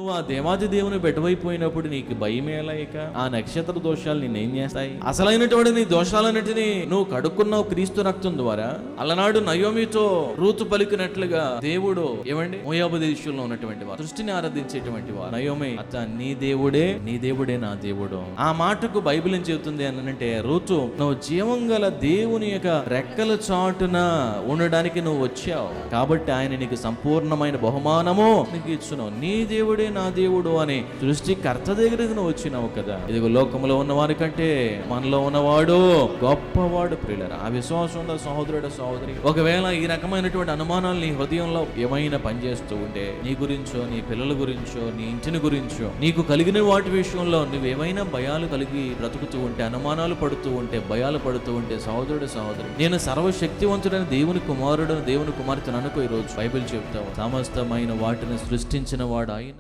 నువ్వు ఆ దేవాది దేవుని బెటవైపోయినప్పుడు నీకు భయమేలా? ఇక ఆ నక్షత్ర దోషాలు నేనేం చేస్తాయి? అసలైనటువంటి నీ దోషాలన్నిటినీ నువ్వు కడుక్కున్నావు క్రీస్తు రక్తం ద్వారా. అలనాడు నయోమితో రూతు పలికినట్లుగా దేవుడు ఏమండి మోయాబు దేశంలో ఉన్నటువంటి వారు, సృష్టిని ఆరాధించేటువంటి వారు, నయోమి అత్త నీ దేవుడే నా దేవుడు. ఆ మాటకు బైబిల్ ఏం చెబుతుంది అని అంటే, రూతు నువ్వు జీవం గల దేవుని యొక్క రెక్కల చాటున ఉండడానికి నువ్వు వచ్చావు కాబట్టి ఆయన నీకు సంపూర్ణమైన బహుమానము నీకు ఇచ్చును. నీ దేవుడే నా దేవుడు అని సృష్టికర్త దగ్గరికి నువ్వు వచ్చినావు కదా. ఇదిగో లోకంలో ఉన్న వారి కంటే మనలో ఉన్నవాడు గొప్పవాడు. ప్రియులారా, ఆ విశ్వాసం ఉన్న సహోదరుడు సహోదరి, ఒకవేళ ఈ రకమైనటువంటి అనుమానాలు నీ హృదయంలో ఏమైనా పనిచేస్తూ ఉంటే, నీ గురించో నీ పిల్లల గురించో నీ ఇంటిని గురించో నీకు కలిగిన వాటి విషయంలో నువ్వేమైనా భయాలు కలిగి బ్రతుకుతూ ఉంటే, అనుమానాలు పడుతూ ఉంటే, భయాలు పడుతూ ఉంటే, సహోదరుడు సహోదరి, నేను సర్వశక్తివంతుడైన దేవుని కుమారుడు దేవుని కుమార్తెను అనుకో. ఈరోజు బైబిల్ చెప్తావు సమస్తమైన వాటిని సృష్టించిన వాడు ఆయన.